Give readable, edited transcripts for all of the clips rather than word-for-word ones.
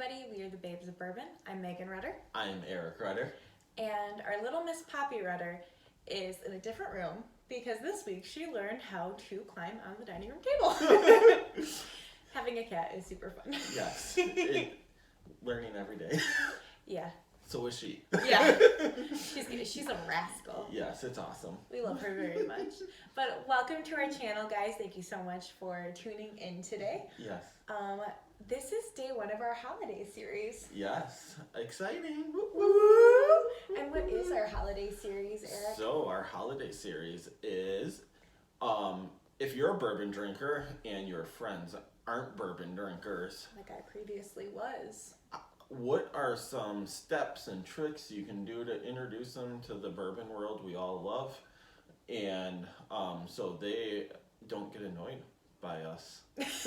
everybody, we are the Babes of Bourbon. I'm Megan Rudder. I'm Eric Rudder. And our little Miss Poppy Rudder is in a different room because this week she learned how to climb on the dining room table. Having a cat is super fun. Yes, learning every day. Yeah. So is she. Yeah. She's a rascal. Yes, it's awesome. We love her very much. But welcome to our channel, guys. Thank you so much for tuning in today. Yes. This is day one of our holiday series. Yes, exciting. Woo! And what is our holiday series, Eric? So our holiday series is, if you're a bourbon drinker and your friends aren't bourbon drinkers, like I previously was, what are some steps and tricks you can do to introduce them to the bourbon world we all love, and so they don't get annoyed by us. Let's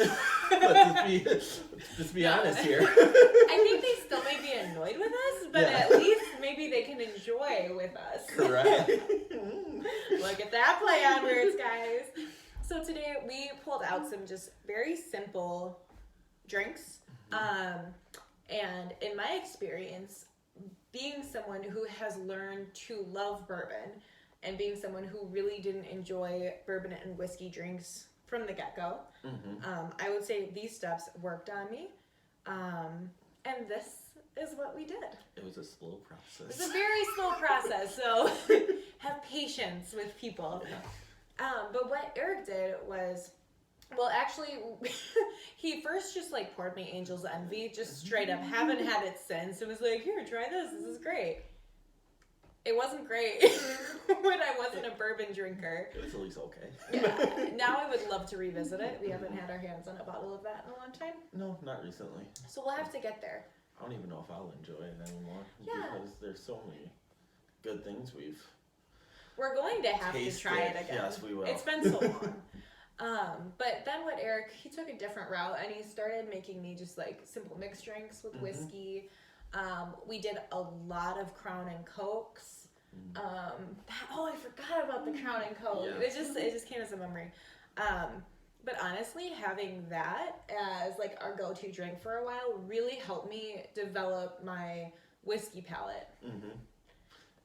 just be honest here. I think they still may be annoyed with us, but at least maybe they can enjoy with us. Correct. Look at that play on words, guys. So today we pulled out some just very simple drinks. And in my experience, being someone who has learned to love bourbon and being someone who really didn't enjoy bourbon and whiskey drinks from the get-go, I would say these steps worked on me. And this is what we did. It was a slow process. It's a very slow process, so have patience with people. Yeah. But what Eric did was, well, actually, he first just like poured me Angel's Envy, just straight up. Haven't had it since. It was like, here, try this. This is great. It wasn't great when I wasn't a bourbon drinker. It was at least okay. Yeah. Now I would love to revisit it. We haven't had our hands on a bottle of that in a long time. No, not recently. So we'll have to get there. I don't even know if I'll enjoy it anymore. Yeah. Because there's so many good things We're going to have to try it again. Yes, we will. It's been so long. But then what Eric, he took a different route and he started making me just like simple mixed drinks with whiskey. We did a lot of Crown and Cokes. I forgot about the Crown and Coke. Yeah. It just came as a memory. But honestly, having that as like our go-to drink for a while really helped me develop my whiskey palate.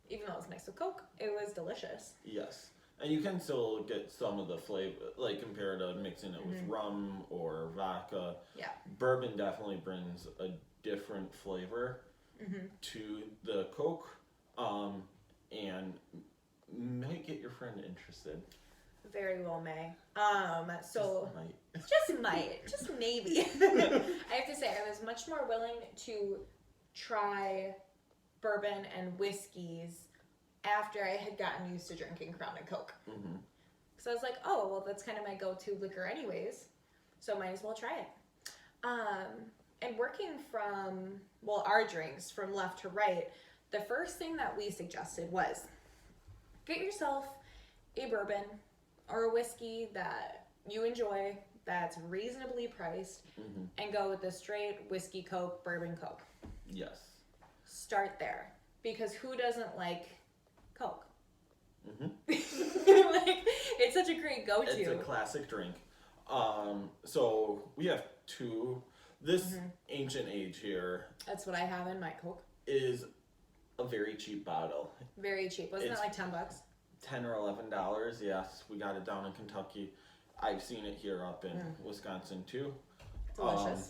Even though it was mixed with Coke, it was delicious. Yes. And you can still get some of the flavor, like compared to mixing it with rum or vodka. Yeah. Bourbon definitely brings a different flavor to the Coke, and might get your friend interested. Very well may. Just might. Just maybe. I have to say, I was much more willing to try bourbon and whiskeys after I had gotten used to drinking Crown and Coke. So I was like, oh, well, that's kind of my go-to liquor anyways, so might as well try it. And working from, well, our drinks from left to right, the first thing that we suggested was get yourself a bourbon or a whiskey that you enjoy that's reasonably priced and go with the straight whiskey Coke, bourbon Coke. Yes. Start there, because who doesn't like Coke? Like, it's such a great go-to. It's a classic drink. So we have two. This Ancient Age here. That's what I have in my Coke. Is a very cheap bottle. Very cheap. Wasn't it like $10? $10 or $11. Yes, we got it down in Kentucky. I've seen it here up in Wisconsin too. Delicious.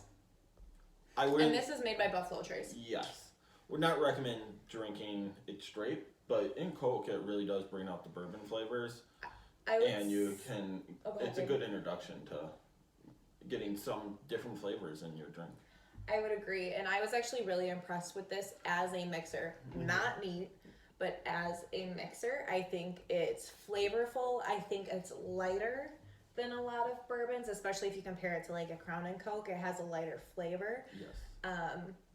And this is made by Buffalo Trace. Yes. Would not recommend drinking it straight, but in Coke it really does bring out the bourbon flavors. It's a good introduction to getting some different flavors in your drink. I would agree, and I was actually really impressed with this as a mixer. Not neat, but as a mixer, I think it's flavorful. I think it's lighter than a lot of bourbons, especially if you compare it to like a Crown and Coke. It has a lighter flavor. Yes.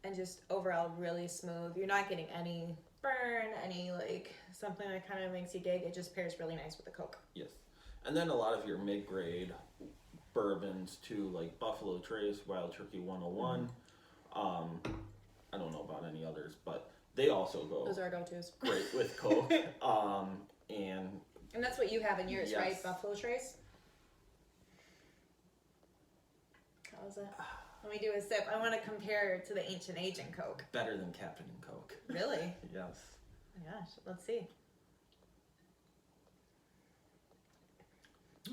And just overall really smooth. You're not getting any burn, any like something that kind of makes you gag. It just pairs really nice with the Coke. Yes. And then a lot of your mid-grade bourbons too, like Buffalo Trace, Wild Turkey 101. I don't know about any others, but they also go. Those are our go-tos. Great with Coke. And that's what you have in yours, right? Buffalo Trace. How is it? Let me do a sip. I want to compare to the Ancient Age and Coke. Better than Captain and Coke. Really? Yes. Oh my gosh, let's see.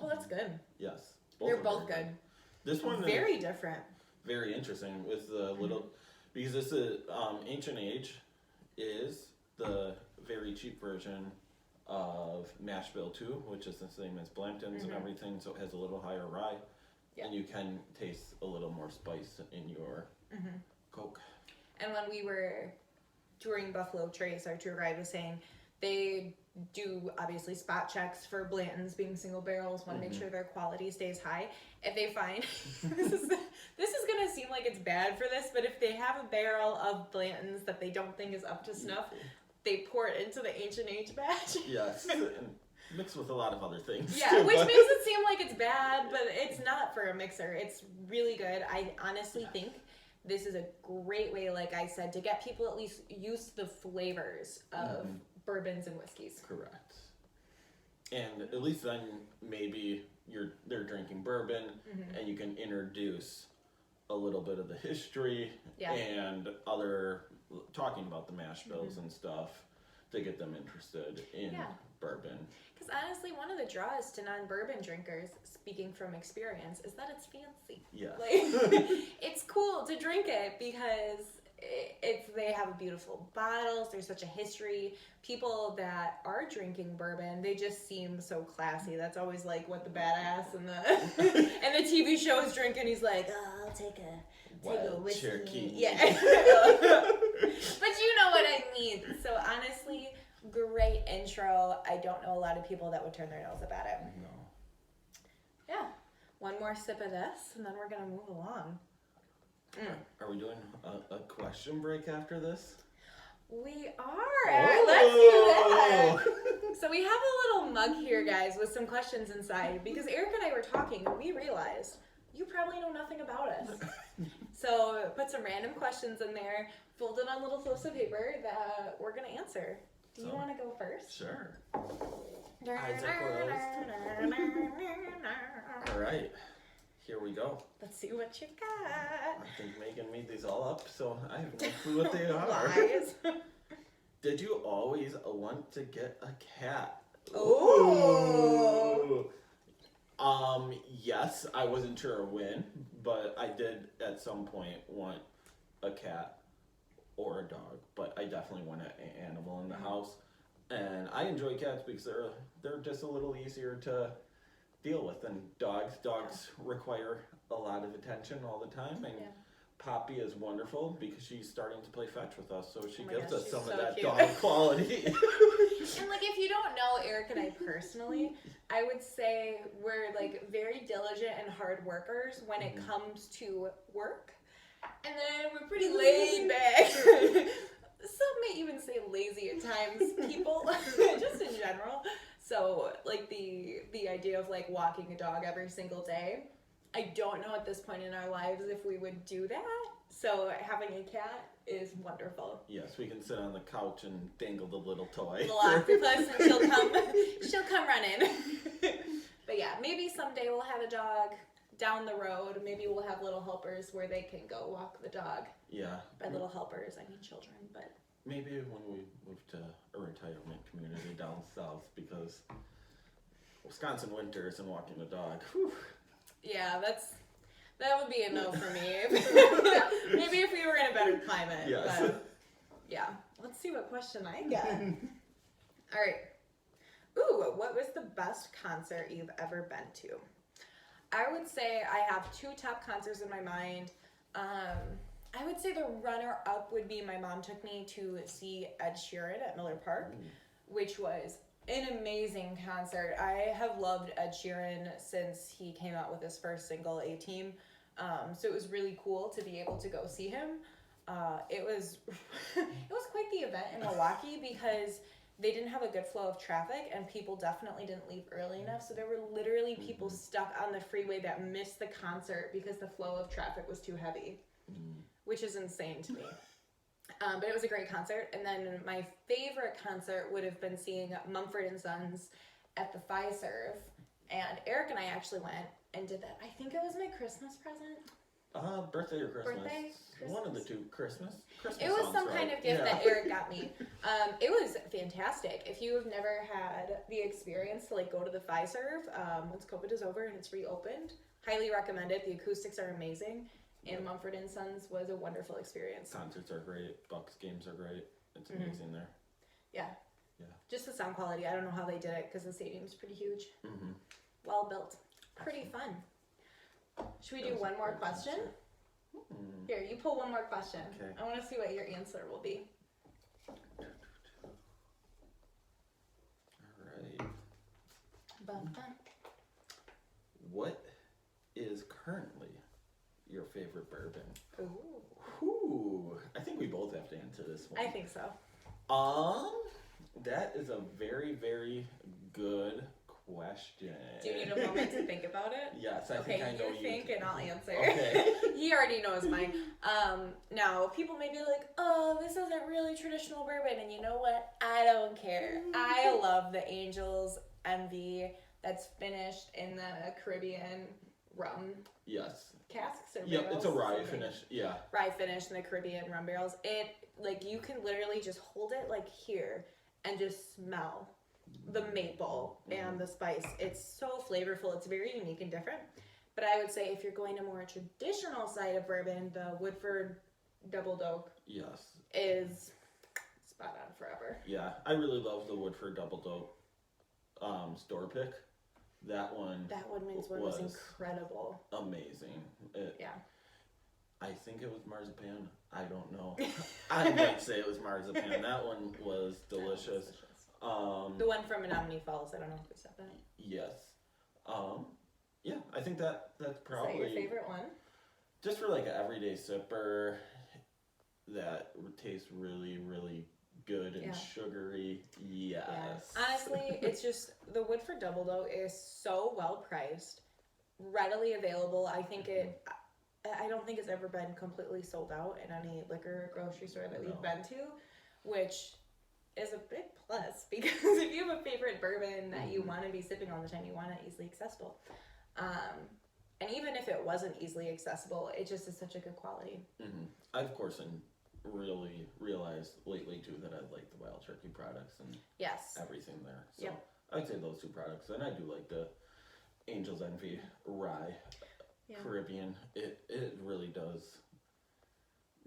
Oh, that's good. Yes. They're both good. This one very different. Very interesting with the little, because this is Ancient Age is the very cheap version of Mash Bill 2, which is the same as Blanton's and everything, so it has a little higher rye, and you can taste a little more spice in your Coke. And when we were touring Buffalo Trace, our tour guide was saying they do obviously spot checks for Blanton's being single barrels, want to make sure their quality stays high. If they find this is gonna seem like it's bad for this, but if they have a barrel of Blanton's that they don't think is up to snuff, they pour it into the Ancient Age batch. Yes, and mixed with a lot of other things. Yeah, too, which makes it seem like it's bad, but it's not for a mixer. It's really good. I honestly think this is a great way, like I said, to get people at least used to the flavors of bourbons and whiskeys. Correct. And at least then maybe they're drinking bourbon and you can introduce a little bit of the history and talking about the mash bills and stuff to get them interested in bourbon. Because honestly, one of the draws to non-bourbon drinkers, speaking from experience, is that it's fancy. Yeah. Like, it's cool to drink it because they have beautiful bottles. There's such a history. People that are drinking bourbon, they just seem so classy. That's always like what the badass and the TV show is drinking. He's like, oh, I'll take a whiskey. Cherokee. Yeah. But you know what I mean. So honestly, great intro. I don't know a lot of people that would turn their nose up at it. No. Yeah. One more sip of this, and then we're gonna move along. Are we doing a question break after this? We are. Let's do that. So we have a little mug here, guys, with some questions inside because Eric and I were talking and we realized you probably know nothing about us. So put some random questions in there, folded on little slips of paper that we're going to answer. Do you want to go first? Sure. Eyes are closed. All right. Here we go. Let's see what you got. I think Megan made these all up, so I have no clue what they are. Lies. Did you always want to get a cat? Ooh. Yes, I wasn't sure when, but I did at some point want a cat or a dog, but I definitely want an animal in the house. And I enjoy cats because they're just a little easier to deal with than dogs. Dogs require a lot of attention all the time, and Poppy is wonderful because she's starting to play fetch with us, so she gives us some of that cute dog quality. And like, if you don't know Eric and I personally, I would say we're like very diligent and hard workers when it comes to work, and then we're pretty laid back. Some may even say lazy at times, people, just in general. So, like, the idea of, like, walking a dog every single day, I don't know at this point in our lives if we would do that. So, having a cat is wonderful. Yes, we can sit on the couch and dangle the little toy. Little octopus, and she'll come running. But yeah, maybe someday we'll have a dog down the road. Maybe we'll have little helpers where they can go walk the dog. Yeah. By little helpers, I mean children, but... Maybe when we move to a retirement community down south, because Wisconsin winters and walking a dog. Whew. Yeah, that would be a no for me. Maybe if we were in a better climate. Yes. But yeah. Let's see what question I get. All right. Ooh, what was the best concert you've ever been to? I would say I have two top concerts in my mind. I would say the runner-up would be my mom took me to see Ed Sheeran at Miller Park, which was an amazing concert. I have loved Ed Sheeran since he came out with his first single, A-Team. So it was really cool to be able to go see him. It was quite the event in Milwaukee because they didn't have a good flow of traffic and people definitely didn't leave early enough. So there were literally people stuck on the freeway that missed the concert because the flow of traffic was too heavy. Which is insane to me. But it was a great concert. And then my favorite concert would have been seeing Mumford & Sons at the Fiserv. And Eric and I actually went and did that. I think it was my Christmas present. Birthday or Christmas? Birthday? One of the two. Christmas. It was some kind of gift that Eric got me. It was fantastic. If you have never had the experience to like go to the Fiserv, once COVID is over and it's reopened, highly recommend it. The acoustics are amazing, and Mumford & Sons was a wonderful experience. Concerts are great. Bucks games are great. It's amazing there. Yeah. Just the sound quality. I don't know how they did it because the stadium's pretty huge. Well built. Pretty fun. Should we do one more question? Here, you pull one more question. Okay. I want to see what your answer will be. All right. What is currently your favorite bourbon? Ooh. I think we both have to answer this one. I think so. That is a very, very good question. Do you need a moment to think about it? Yes, I think I know you. Okay, you think and I'll answer. Okay. He already knows mine. Now, people may be like, oh, this isn't really traditional bourbon, and you know what? I don't care. I love the Angel's Envy that's finished in the Caribbean rum. Yes. Casks or Yep, barrels? it's a rye finish. Yeah. Rye finish in the Caribbean rum barrels. It, like, you can literally just hold it, like, here and just smell the maple and the spice. It's so flavorful. It's very unique and different. But I would say if you're going to more traditional side of bourbon, the Woodford Double Doak is spot on forever. Yeah, I really love the Woodford Double Doak store pick. That one was incredible. Amazing. Yeah. I think it was marzipan. I don't know. I might say it was marzipan. That one was delicious. The one from Menominee Falls. I don't know if we said that. Yes. Yeah, I think that's probably. Is that your favorite one? Just for like an everyday sipper that tastes really, really good and sugary. Yes. Yeah. Honestly, it's just the Woodford Double Doe is so well priced, readily available. I don't think it's ever been completely sold out in any liquor or grocery store that we've been to, which is a big plus because if you have a favorite bourbon that you want to be sipping all the time, you want it easily accessible. And even if it wasn't easily accessible, it just is such a good quality. I, of course, really realized lately too that I like the Wild Turkey products and everything there. So I'd say those two products, and I do like the Angel's Envy Rye Caribbean. It really does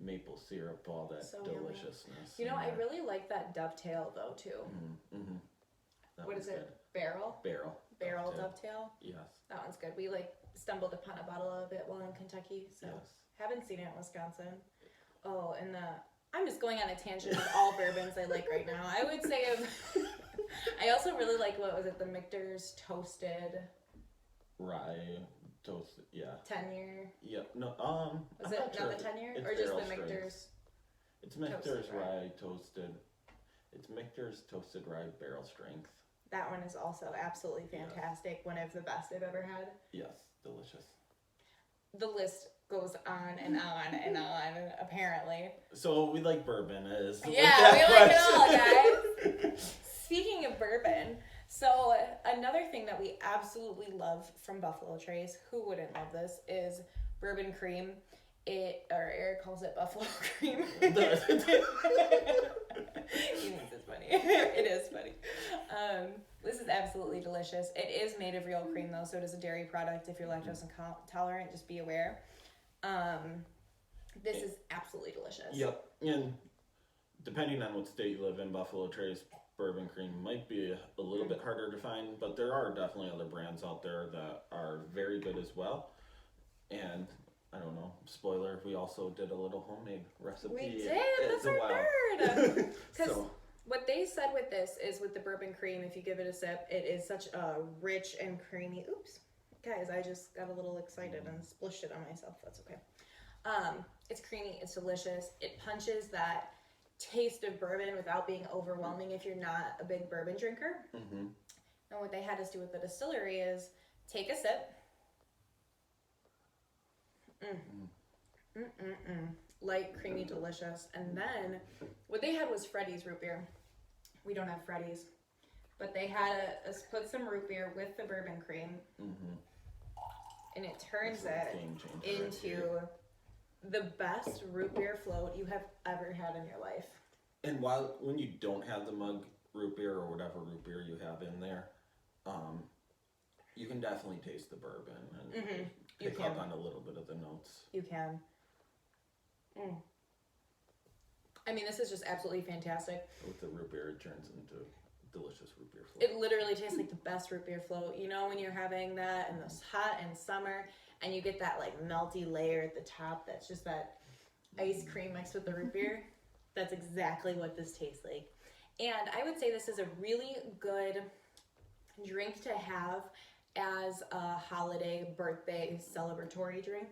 maple syrup, all that so deliciousness. Yummy. You know, I really like that Dovetail though too. What is it? Barrel Dovetail. Yes. That one's good. We stumbled upon a bottle of it while in Kentucky, so haven't seen it in Wisconsin. Oh, and I'm just going on a tangent of all bourbons I like right now. I would say I also really like, what was it, the Michter's Toasted Rye Toasted, 10-year. Yep. No, was it not the 10-year or just the Michter's? It's Michter's Rye Toasted. It's Michter's Toasted Rye Barrel Strength. That one is also absolutely fantastic. One of the best I've ever had. Yes, delicious. The list goes on and on and on, apparently. So we like bourbon as we like it all, guys. Speaking of bourbon, so another thing that we absolutely love from Buffalo Trace, who wouldn't love this, is Bourbon Cream. Eric calls it Buffalo Cream. He thinks it's funny. It is funny. This is absolutely delicious. It is made of real cream though, so it is a dairy product. If you're lactose intolerant, just be aware. This is absolutely delicious. Yep. And depending on what state you live in, Buffalo Trace Bourbon Cream might be a little bit harder to find, but there are definitely other brands out there that are very good as well. And I don't know, spoiler, we also did a little homemade recipe. We did. That's our third. Because what they said with this is with the Bourbon Cream, if you give it a sip, it is such a rich and creamy. Oops. Guys, I just got a little excited and splished it on myself. That's okay. It's creamy. It's delicious. It punches that taste of bourbon without being overwhelming if you're not a big bourbon drinker. And what they had us do with the distillery is take a sip. Light, creamy, delicious. And then what they had was Freddy's root beer. We don't have Freddy's, but they had us put some root beer with the Bourbon Cream. and it turns That's a it game changer right into here. the best root beer float you have ever had in your life. And when you don't have the mug root beer or whatever root beer you have in there, you can definitely taste the bourbon and pick up on a little bit of the notes. You can. I mean, this is just absolutely fantastic. With the root beer, it turns into delicious root beer float. It literally tastes like the best root beer float. You know, when you're having that in this hot and summer, and you get that like melty layer at the top that's just that ice cream mixed with the root beer. That's exactly what this tastes like. And I would say this is a really good drink to have as a holiday, birthday, celebratory drink.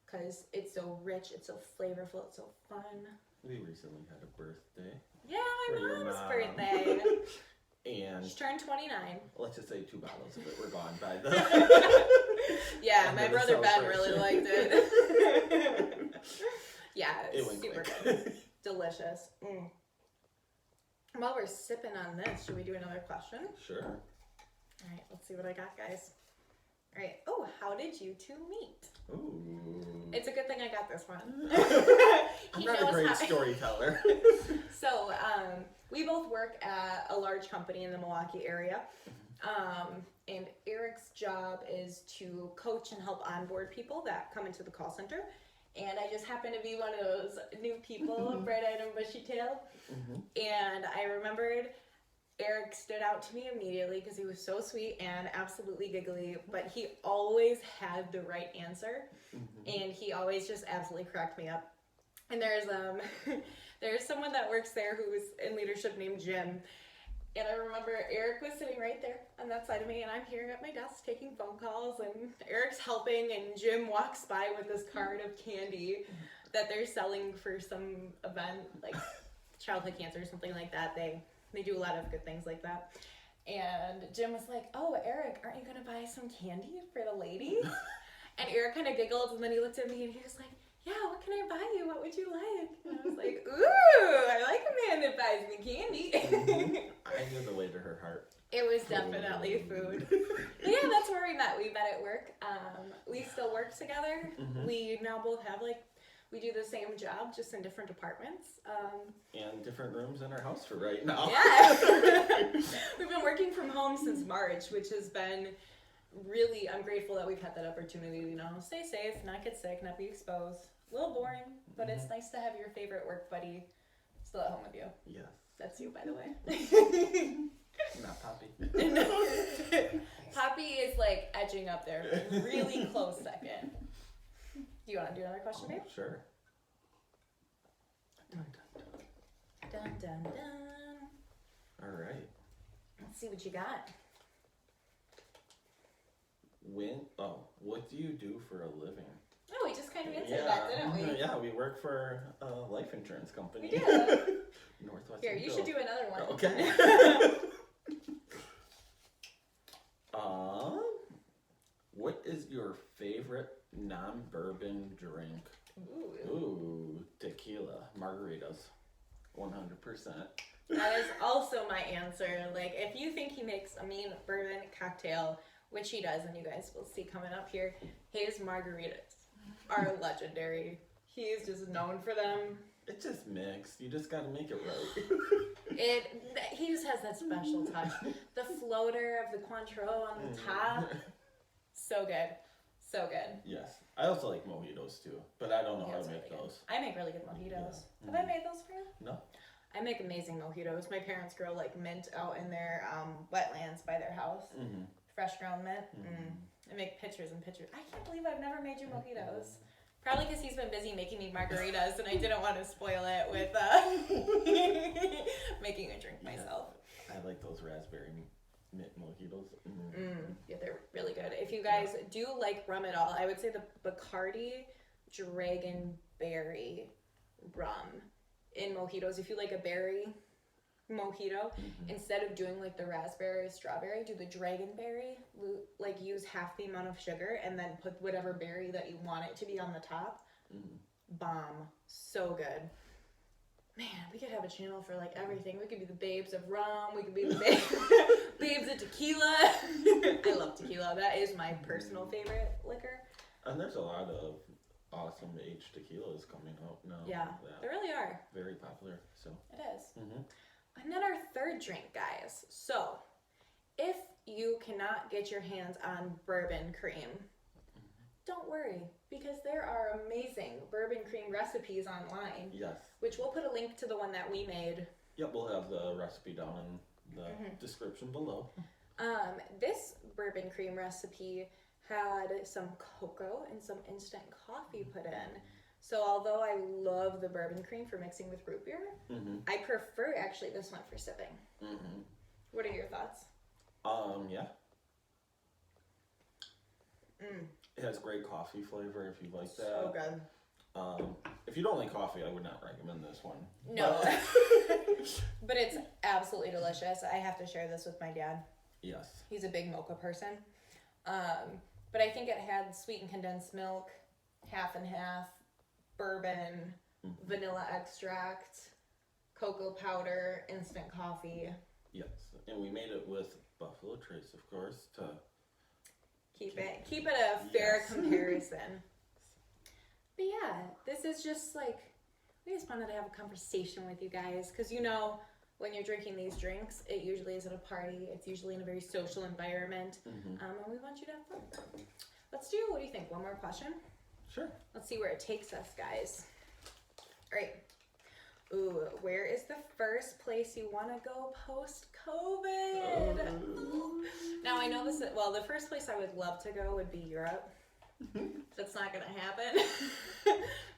Because it's so rich, it's so flavorful, it's so fun. We recently had a birthday. Yeah, my mom's mom. birthday. And she turned 29. let's just say 2 bottles of it were gone by the Yeah, my brother Ben really liked it. Yeah, it went super quick. good. Delicious. While we're sipping on this, should we do another question? Sure. All right, let's see what I got, guys. All right. Oh, how did you two meet? Ooh. It's a good thing I got this one. I'm not a great storyteller. So, we both work at a large company in the Milwaukee area. And Eric's job is to coach and help onboard people that come into the call center. And I just happened to be one of those new people, bright-eyed and bushy-tailed. And I remembered Eric stood out to me immediately because he was so sweet and absolutely giggly, but he always had the right answer. And he always just absolutely cracked me up. And there's someone that works there who is in leadership named Jim. And I remember Eric was sitting right there on that side of me, and I'm here at my desk taking phone calls, and Eric's helping, and Jim walks by with this card of candy that they're selling for some event, like childhood cancer or something like that. They do a lot of good things like that. And Jim was like, "Oh, Eric, aren't you going to buy some candy for the ladies?" And Eric kind of giggled, and then he looked at me, and he was like, "Yeah, what can I buy you? What would you like?" And I was like, "Ooh, I like a man that buys me candy." I knew the way to her heart. It was definitely food. But yeah, that's where we met. We met at work. We still work together. We now both have we do the same job, just in different departments. And different rooms in our house for right now. Yeah. We've been working from home since March, which has been really, I'm grateful that we've had that opportunity to, stay safe, not get sick, not be exposed. A little boring, but it's nice to have your favorite work buddy still at home with you. Yes. That's you, by the way. Not Poppy. Poppy is edging up there. Really close second. Do you want to do another question, babe? Sure. Dun, dun, dun. All right. Let's see what you got. What do you do for a living? Oh, we just kind of answered that, didn't we? Yeah, we work for a life insurance company. We do. Northwest. Here, you should do another one. Okay. What is your favorite non-bourbon drink? Ooh, tequila, margaritas, 100%. That is also my answer. If you think he makes a mean bourbon cocktail, which he does, and you guys will see coming up here, his margaritas are legendary. He is just known for them. It's just mixed. You just gotta make it right. He just has that special touch. The floater of the Cointreau on the top. So good. So good. Yes. I also like mojitos too, but I don't know how to make those. I make really good mojitos. Yeah. Have I made those for you? No. I make amazing mojitos. My parents grow mint out in their wetlands by their house. Fresh ground mint. I make pictures and pictures. I can't believe I've never made you mojitos. Probably because he's been busy making me margaritas, and I didn't want to spoil it with making a drink myself. I like those raspberry mint mojitos. Yeah, they're really good. If you guys do like rum at all, I would say the Bacardi Dragonberry rum in mojitos. If you like a berry mojito, instead of doing the raspberry or strawberry, do the Dragonberry. Use half the amount of sugar and then put whatever berry that you want it to be on the top. Bomb. So good. Man, we could have a channel for everything. We could be the babes of rum. We could be the babes of tequila. I love tequila. That is my personal favorite liquor. And there's a lot of awesome aged tequilas coming out now. Yeah, there really are. Very popular. So it is. And then our third drink, guys. So, if you cannot get your hands on Bourbon Cream, don't worry, because there are amazing Bourbon Cream recipes online. Yes. Which we'll put a link to the one that we made. Yep, we'll have the recipe down in the description below. This Bourbon Cream recipe had some cocoa and some instant coffee put in. So although I love the Bourbon Cream for mixing with root beer, I prefer actually this one for sipping. What are your thoughts? Yeah. It has great coffee flavor if you like that. So good. If you don't like coffee, I would not recommend this one. No. But it's absolutely delicious. I have to share this with my dad. Yes. He's a big Mocha person. But I think it had sweetened condensed milk, half and half, bourbon, vanilla extract, cocoa powder, instant coffee. Yes. And we made it with Buffalo Trace, of course, to keep it a fair comparison. But yeah, this is just like, we just wanted to have a conversation with you guys, because when you're drinking these drinks, it usually is at a party. It's usually in a very social environment, and we want you to have fun. What do you think? One more question? Sure. Let's see where it takes us, guys. All right. Ooh, where is the first place you want to go post-COVID? Now, I know the first place I would love to go would be Europe. That's not going to happen.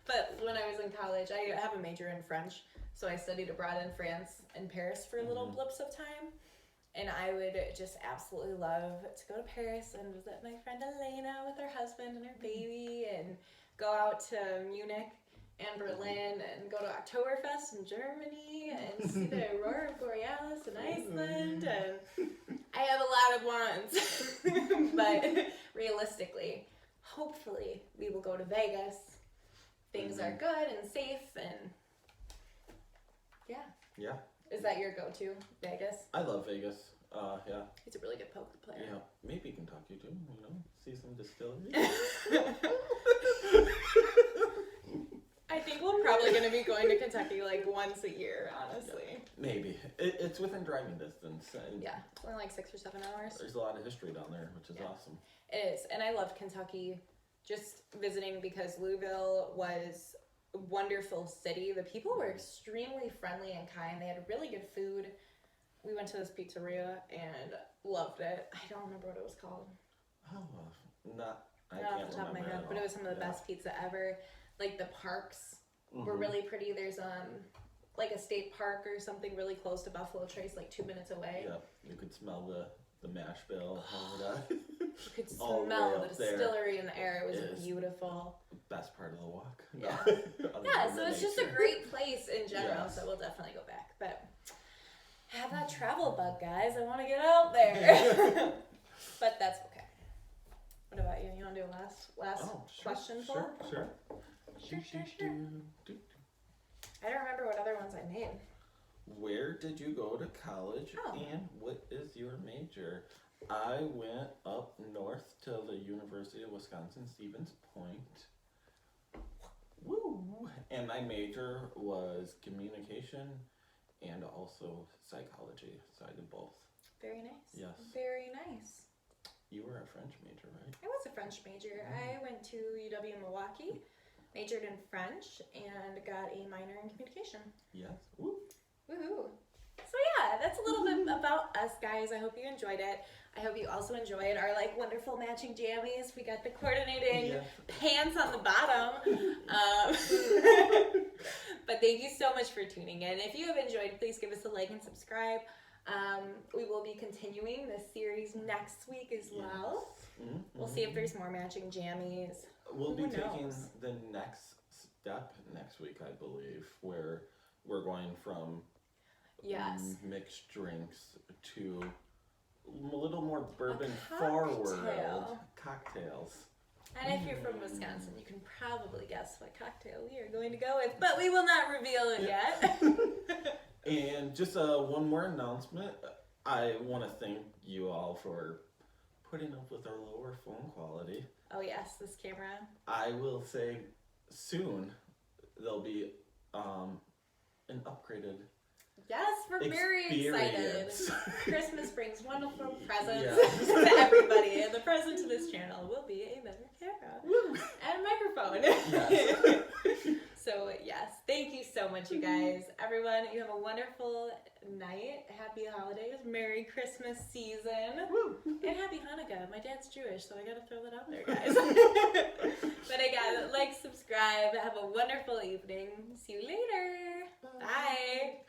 But when I was in college, I have a major in French, so I studied abroad in France and Paris for little blips of time. And I would just absolutely love to go to Paris and visit my friend Elena with her husband and her baby, and go out to Munich and Berlin and go to Oktoberfest in Germany and see the Aurora Borealis in Iceland. And I have a lot of wants. But realistically, hopefully we will go to Vegas. Things are good and safe, and yeah. Is that your go-to, Vegas? I love Vegas. Yeah. He's a really good poker player. Yeah, maybe Kentucky too. See some distilleries. I think we're probably going to be going to Kentucky like once a year, honestly. Yeah, maybe. It's within driving distance. And yeah, it's only like 6 or 7 hours. There's a lot of history down there, which is awesome. It is, and I loved Kentucky just visiting because Louisville was a wonderful city. The people were extremely friendly and kind. They had really good food. We went to this pizzeria and loved it. I don't remember what it was called. Oh, I can't off the top of my head, but it was some of the best pizza ever. Like the parks were really pretty. There's like a state park or something really close to Buffalo Trace, like 2 minutes away. Yeah, you could smell the mash bill. You could smell the distillery in the air. It was beautiful. Best part of the walk. Yeah. Yeah, so it's just a great place in general, so we'll definitely go back. But have that travel bug, guys. I want to get out there. But that's okay. What about you? You want to do a last question poll? Sure. I don't remember what other ones I made. Where did you go to college, and what is your major? I went up north to the University of Wisconsin-Stevens Point. Woo! And my major was communication and also psychology, so I did both. Very nice. Yes. Very nice. You were a French major, right? I was a French major. I went to UW-Milwaukee, majored in French, and got a minor in communication. Yes. Woo. Woohoo. So yeah, that's a little bit about us, guys. I hope you enjoyed it. I hope you also enjoyed our wonderful matching jammies. We got the coordinating pants on the bottom. But thank you so much for tuning in. If you have enjoyed, please give us a like and subscribe. We will be continuing this series next week as well. Mm-hmm. We'll see if there's more matching jammies. We'll be taking the next step next week, I believe, where we're going from mixed drinks to a little more bourbon forward cocktails. And if you're from Wisconsin, you can probably guess what cocktail we are going to go with, but we will not reveal it yet. And just one more announcement. I want to thank you all for putting up with our lower phone quality. Oh yes, this camera. I will say soon there'll be an upgraded Yes, we're very excited. Christmas brings wonderful presents to everybody, and the present to this channel will be a better camera and microphone. Yes. So yes, thank you so much, you guys. Everyone, you have a wonderful night. Happy holidays. Merry Christmas season. Woo. And happy Hanukkah. My dad's Jewish, so I gotta throw that out there, guys. But again, like, subscribe. Have a wonderful evening. See you later. Bye.